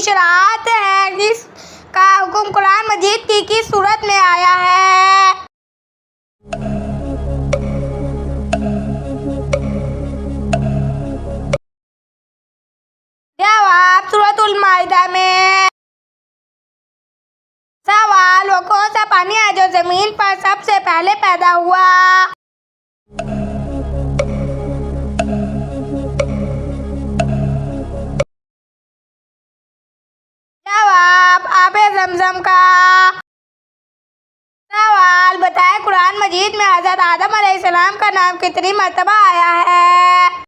शराअत है जिसका हुक्म कुरान मजीद की किस सूरत में आया है? जवाब सूरतुल माइदा में। सवाल, वो कौन सा पानी है जो जमीन पर सबसे पहले पैदा हुआ? जवाब आबे ज़मज़म का। सवाल, बताएं कुरान मजीद में हज़रत आदम अलैहिस्सलाम का नाम कितनी मर्तबा आया है?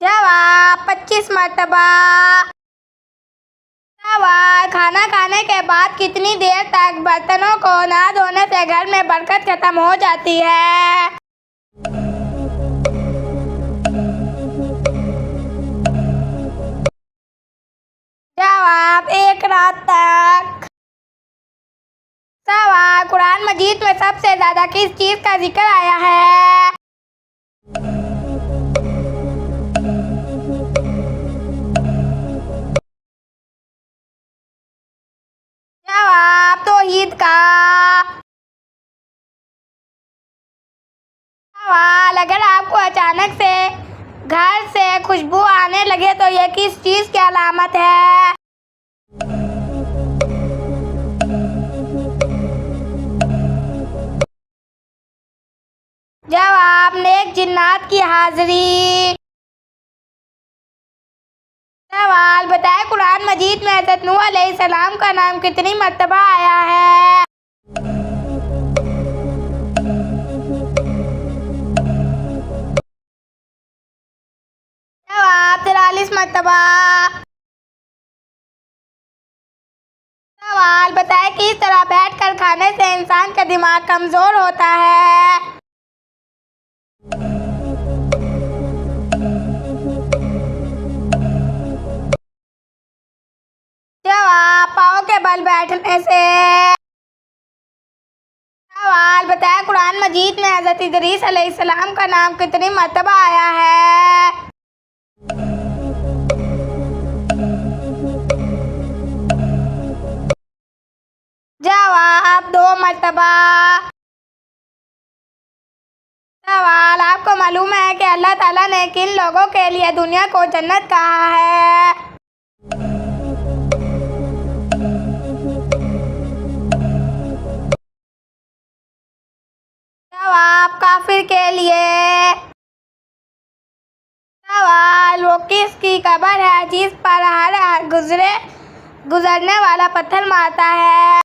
जवाब 25 मर्तबा। सवाल, खाना खाने के बाद कितनी देर तक बर्तनों को ना धोने से घर में बरकत खत्म हो जाती है? जवाब 1 रात तक। सवाल, कुरान मजीद में सबसे ज्यादा किस चीज का जिक्र आया है? जवाब तौहीद का। सवाल, अगर आपको अचानक से घर से खुशबू आने लगे तो यह किस चीज की अलामत है? जवाब नेक जिन्नात की हाजिरी। सवाल, बताएं कुरान मजीद में हज़रत नूह अलैहिस्सलाम का नाम कितनी मर्तबा आया है? जवाब 43 मर्तबा। सवाल, बताएं किस तरह बैठकर खाने से इंसान का दिमाग कमजोर होता है? जवाब पाँव के बल बैठने से। सवाल, बताएं कुरान मजीद में हज़रत इदरीस अलैहिस्सलाम का नाम कितनी मर्तबा आया है? जवाब 2 मर्तबा। सवाल, आपको मालूम है कि अल्लाह ताला ने किन लोगों के लिए दुनिया को जन्नत कहा है? जवाब काफिर के लिए। सवाल, वो किसकी कब्र है जिस पर हर गुजरने वाला पत्थर मारता है?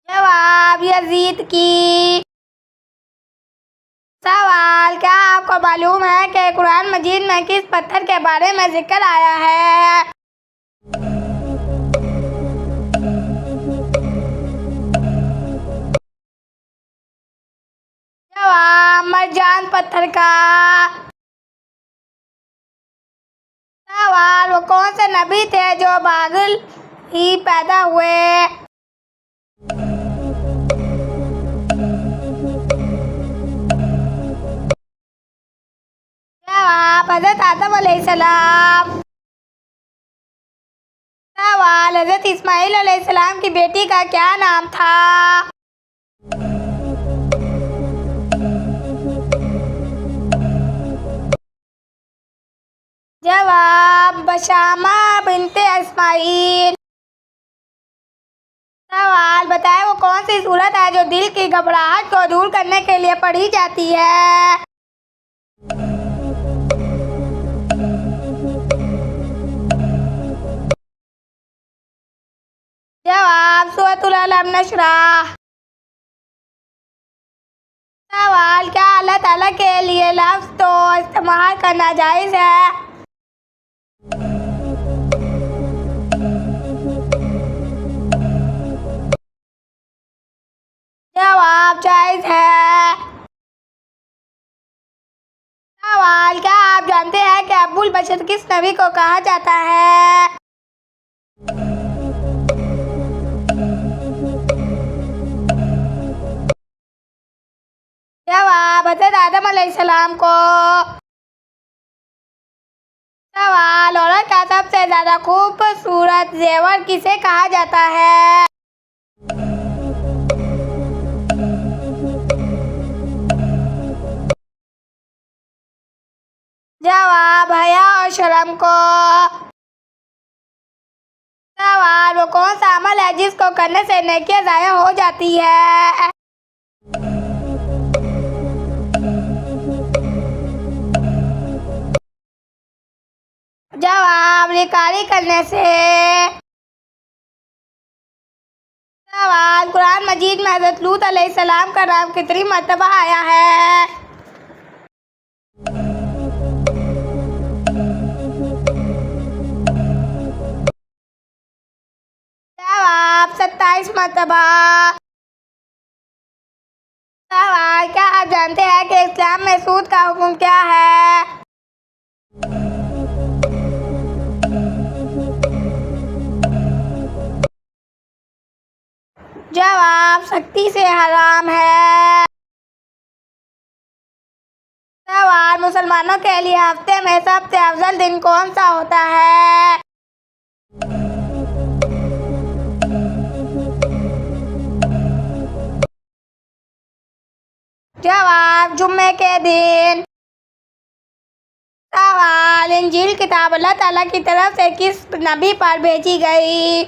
जवाब यजीद की। सवाल, क्या आपको मालूम है कि कुरान मजीद में किस पत्थर के बारे में जिक्र आया है? जवाब मरजान पत्थर का। सवाल, वो कौन से नबी थे जो पागल ही पैदा हुए? जवाब हज़रत आदम अलैहिस्सलाम। सवाल, हज़रत इस्माइल अलैहिस्सलाम की बेटी का क्या नाम था? जवाब बशामा बिनते इस्माइल। सवाल, बताएं वो कौन सी सूरत है जो दिल की घबराहट को दूर करने के लिए पढ़ी जाती है? जवाब सूरतुल अलम नशराह। सवाल, क्या अल्लाह ताला के लिए लफ्ज़ तो इस्तेमाल करना जायज़ है? जवाब जायज़ है। सवाल, क्या आप जानते हैं कि अबुल बशर किस नबी को कहा जाता है? आदम अलैहिस्सलाम को। सवाल, औरत का सबसे ज्यादा खूबसूरत जेवर किसे कहा जाता है? जवाब, हया और शर्म को। सवाल, वो कौन सा अमल है जिसको करने से नेकियां ज़ाया हो जाती है? जवाब, रिकारी करने से। सवाल, कुरान मजीद में हज़रत लूत अलैहिस्सलाम का नाम कितनी मर्तबा आया है? जवाब, 27 मर्तबा। सवाल, क्या आप जानते हैं कि इस्लाम में सूद का हुक्म क्या है? जवाब, सख्ती से हराम है। सवाल, मुसलमानों के लिए हफ्ते में सबसे अफजल दिन कौन सा होता है? जवाब, जुम्मे के दिन। सवाल, इंजील किताब अल्लाह ताला की तरफ से किस नबी पर भेजी गई?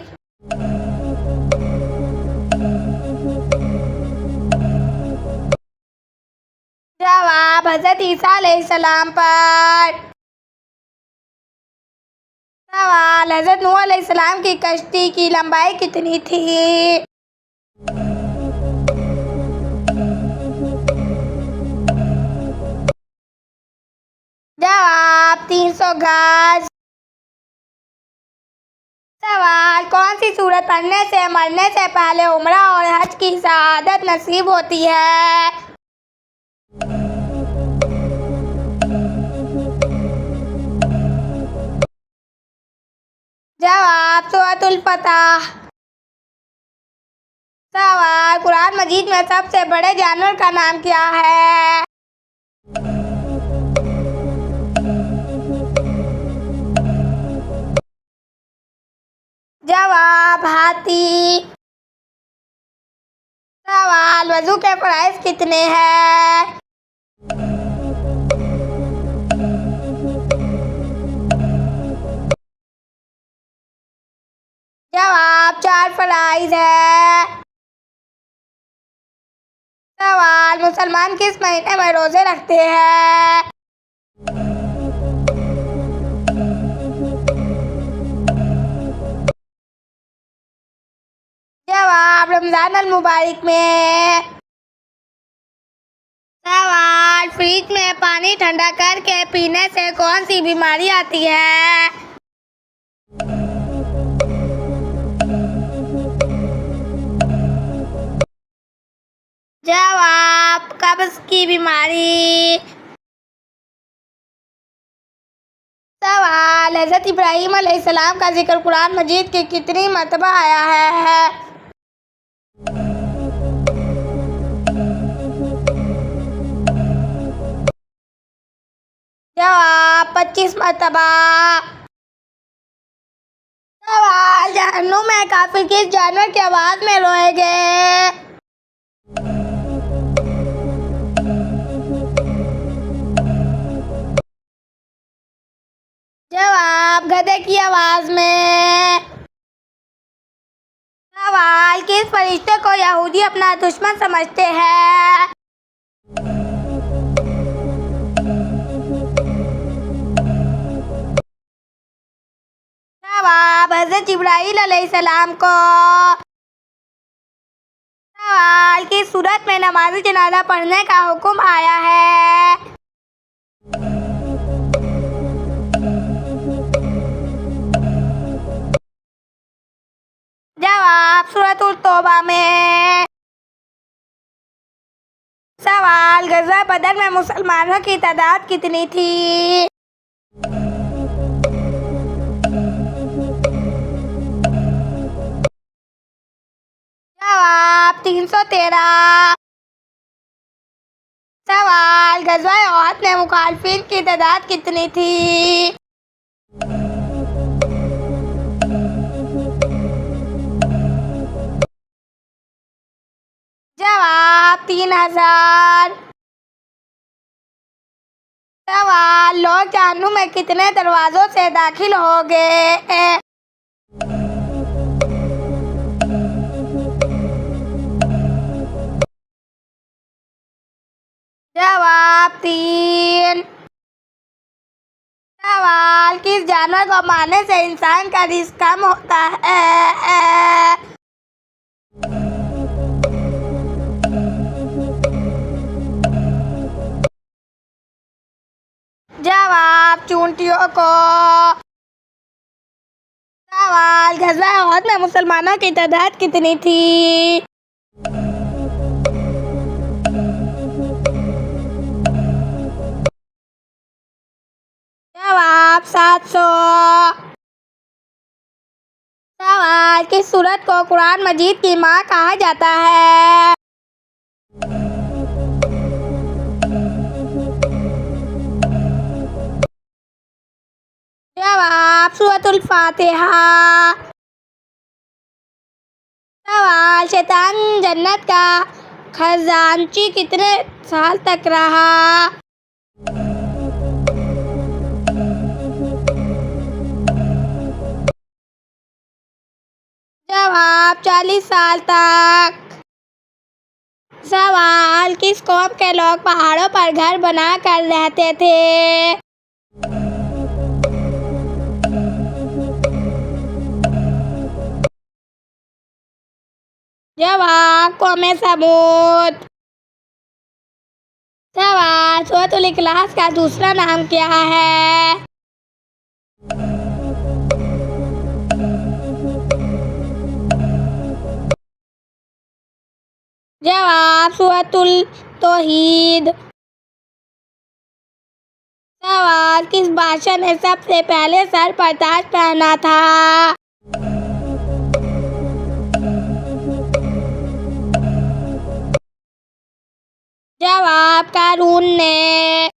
जवाब, हज़रत ईसा अलैहिस्सलाम पर। सवाल, हज़रत नूह अलैहिस्सलाम की कश्ती की लंबाई कितनी थी? जवाब, 300 गज। सवाल, कौन सी सूरत पढ़ने से मरने से पहले उम्रा और हज की शहादत नसीब होती है? जवाब, सूरतुल फतह। सवाल, कुरान मजीद में सबसे बड़े जानवर का नाम क्या है? जवाब, हाथी। सवाल, वजू के फराइज कितने हैं? जवाब, 4 फराइज है। सवाल, मुसलमान किस महीने में रोजे रखते हैं? जवाब, रमजान अल मुबारक में। सवाल, फ्रिज में पानी ठंडा करके पीने से कौन सी बीमारी आती है? जवाब, कब्ज की बीमारी। सवाल, हज़रत इब्राहीम अलैहिस्सलाम का जिक्र कुरान मजीद की कितनी मर्तबा आया है? जवाब, 25 मर्तबा। सवाल, जहन्नुम में काफिर किस जानवर की आवाज में रोएंगे? जवाब, गधे की आवाज में। सवाल, किस फरिश्ते को यहूदी अपना दुश्मन समझते हैं? जवाब, हज़रत जिब्राईल अलैहिस्सलाम को। सवाल, किस सूरत में नमाज़ जनाज़ा पढ़ने का हुक्म आया है? जवाब, सूरतुल तौबा में। सवाल, ग़ज़वा बदर में मुसलमानों की तादाद कितनी थी? जवाब, 313। सवाल, ग़ज़वा-ए ओहद में मुखालिफिन की तादाद कितनी थी? जवाब 3000। सवाल, लोग जहन्नुम में कितने दरवाजों से दाखिल होंगे? जवाब 3। सवाल, किस जानवर को मारने से इंसान का रिस्क कम होता है? जवाब चूंटियों को। सवाल, ग़ज़वा-ए ओहद में मुसलमानों की तादाद कितनी थी? जवाब 700। सवाल, किस सूरत को कुरान मजीद की माँ कहा जाता है? जवाब सूरतुल फातिहा। सवाल, शैतान जन्नत का खजांची कितने साल तक रहा? जवाब 40 साल तक। सवाल, किस कौम के लोग पहाड़ों पर घर बना कर रहते थे? जवाब कौमे समूद। सवाल, सूरतुल इखलास का दूसरा नाम क्या है? जवाब सूरतुल तौहीद। सवाल, किस बादशाह ने सबसे पहले सर पर ताज पहना था? जवाब कारून ने।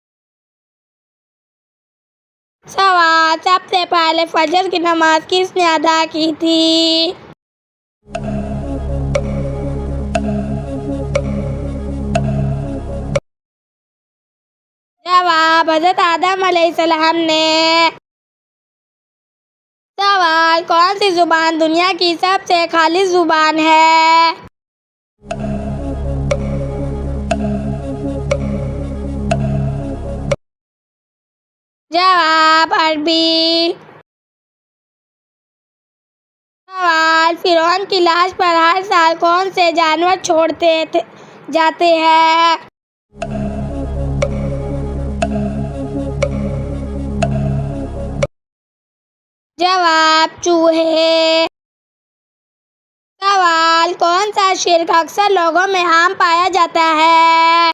सवाल, सबसे पहले फजर की नमाज किसने अदा की थी? जवाब हज़रत आदम अलैहिस्सलाम ने। सवाल, कौन सी जुबान दुनिया की सबसे खालिस जुबान है? जवाब अरबी। सवाल, फिरौन की लाश पर हर साल कौन से जानवर जाते हैं? जवाब चूहे। सवाल, कौन सा शिर्क अक्सर लोगों में आम पाया जाता है?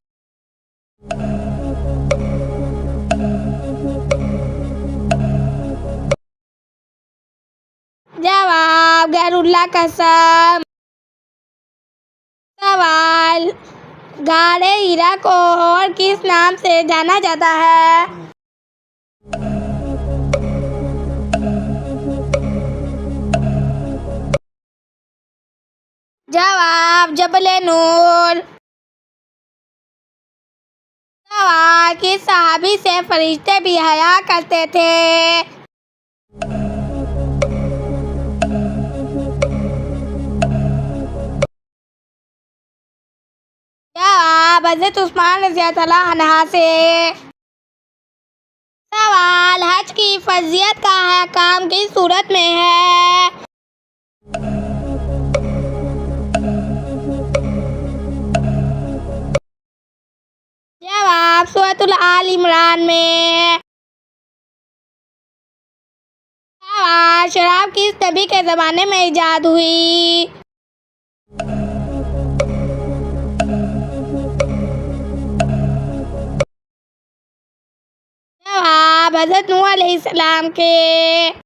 जवाब गैरुल्लाह कसम। सवाल, गाढ़े हीरा को और किस नाम से जाना जाता है? जवाब जबले नूर। सवाल, किस सहाबी से फरिश्ते भी हया करते थे? जवाब हज़रत उस्मान रज़ियल्लाहु अन्हु से। सवाल, हज की फजीयत का काम किस सूरत में है? जवाब सूरतुल आल इमरान में। सवाल, शराब किस नबी के ज़माने में इजाद हुई? जवाब हज़रत नूह अलैहिस्सलाम के।